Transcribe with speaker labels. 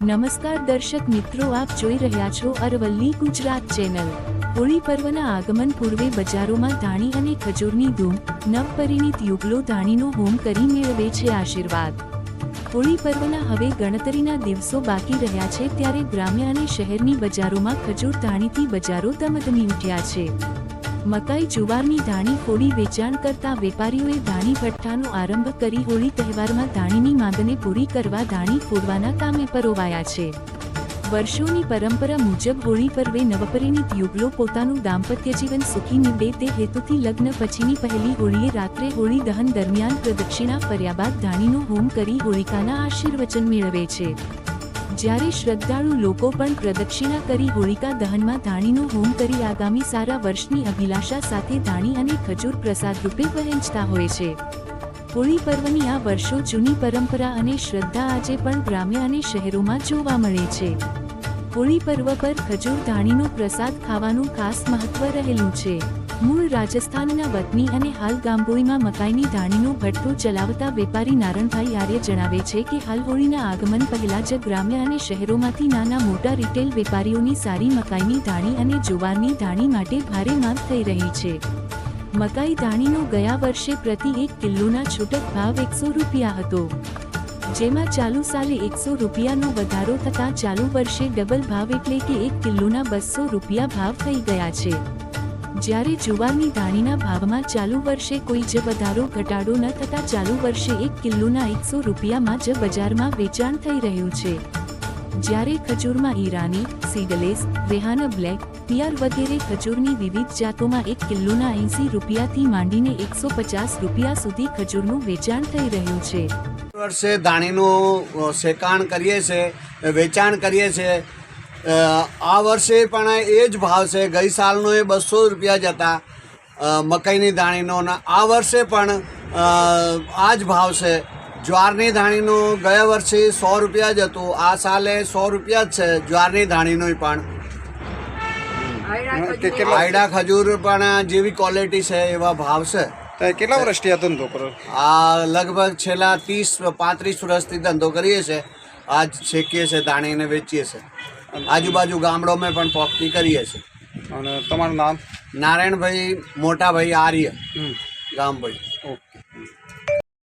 Speaker 1: નમસ્કાર દર્શક મિત્રો, આપ જોઈ રહ્યા છો અરવલ્લી ગુજરાત ચેનલ। હોળી પર્વના આગમન પૂર્વે બજારોમાં ધાણી અને ખજૂરની ધૂમ। નવપરિણીત યુગલો ધાણીનો હોમ કરી મેળવે છે આશીર્વાદ। હોળી પર્વના હવે ગણતરીના દિવસો બાકી રહ્યા છે, ત્યારે ગ્રામ્ય અને શહેરની બજારોમાં ખજૂર ધાણીથી બજારો ધમધમી ઉઠ્યા છે। મકાઈ જુવારની ધાણી ફોડી વેચાણ કરતા વેપારીઓએ ધાણી ભઠ્ઠાનો આરંભ કરી હોળી તહેવારમાં ધાણીની માંગને પૂરી કરવા ધાણી ફોડવાના કામે પરોવાયા છે। વર્ષોની પરંપરા મુજબ હોળી પર્વે નવપરિણીત યુગલો પોતાનું દાંપત્ય જીવન સુખી નીવડે તે હેતુથી લગ્ન પછીની પહેલી હોળીએ રાત્રે હોળી દહન દરમિયાન પ્રદક્ષિણા ફર્યા બાદ ધાણીનો હોમ કરી હોળિકાના આશીર્વચન મેળવે છે। જ્યારે શ્રદ્ધાળુ લોકો પણ પ્રદક્ષિણા કરી હોળિકા દહનમાં ધાણીનો હોમ કરી આગામી સારા વર્ષની અભિલાષા સાથે ધાણી અને ખજૂર પ્રસાદ રૂપે વહેંચતા હોય છે। હોળી પર્વની આ વર્ષો જૂની પરંપરા અને શ્રદ્ધા આજે પણ ગ્રામ્ય અને શહેરોમાં જોવા મળે છે। હોળી પર્વ પર ખજૂર ધાણીનો પ્રસાદ ખાવાનું ખાસ મહત્વ રહેલું છે। મૂળ રાજસ્થાનના વતની અને હાલ ગામભોઈમાં મકાઈની ધાણીનો ભઠ્ઠો ચલાવતા વેપારી નારણભાઈ આર્ય જણાવે છે કે હાલ હોળીના આગમન પહેલા જ ગ્રામ્ય અને શહેરોમાંથી નાના મોટા રિટેલ વેપારીઓની સારી મકાઈની ધાણી અને જુવારની ધાણી માટે ભારે માંગ થઈ રહી છે। મકાઈ ધાણીનો ગયા વર્ષે પ્રતિ 1 કિલોના છૂટક ભાવ 100 રૂપિયા હતો, જેમાં ચાલુ સાલે 100 રૂપિયાનો વધારો થતાં ચાલુ વર્ષે ડબલ ભાવ એટલે કે 1 કિલોના 200 રૂપિયા ભાવ થઈ ગયા છે। જ્યારે જુવારની ધાણીના ભાવમાં ચાલુ વર્ષે કોઈ જ વધારો ઘટાડો ન થતાં ચાલુ વર્ષે 1 કિલોના 100 રૂપિયામાં જ બજારમાં વેચાણ થઈ રહ્યું છે। જ્યારે ખજૂરમાં ઈરાની, સીડલેસ, રેહાન બ્લેક, પિયર વગેરે ખજૂરની વિવિધ જાતોમાં 1 કિલોના 80 રૂપિયાથી માંડીને 150 રૂપિયા સુધી ખજૂરનું વેચાણ થઈ રહ્યું છે।
Speaker 2: વર્ષે ધાણીનું શેકાણ કરીએ છીએ, વેચાણ કરીએ છીએ। આ વર્ષે પણ એ જ ભાવ છે। ગઈ સાલનો એ 200 રૂપિયા જ હતા મકાઈની ધાણીનો, આ વર્ષે પણ આ જ ભાવ છે। જ્વારની ધાણીનો ગયા વર્ષે 100 રૂપિયા જ હતું, આ સાલે 100 રૂપિયા જ છે જ્વારની ધાણીનો પણ। આયડા ખજૂર પણ જેવી ક્વોલિટી છે એવા ભાવ છે।
Speaker 3: કેટલા વર્ષથી આ ધંધો કરો?
Speaker 2: આ લગભગ છેલ્લા 30-35 વર્ષથી ધંધો કરીએ છીએ। આજ શેકીએ છીએ ધાણીને વેચીએ છીએ, આજુબાજુ ગામડોમાં પણ પોખતી કરીએ છીએ।
Speaker 3: અને તમારું નામ?
Speaker 2: નારાયણભાઈ મોટાભાઈ આર્ય, ગામભાઈ।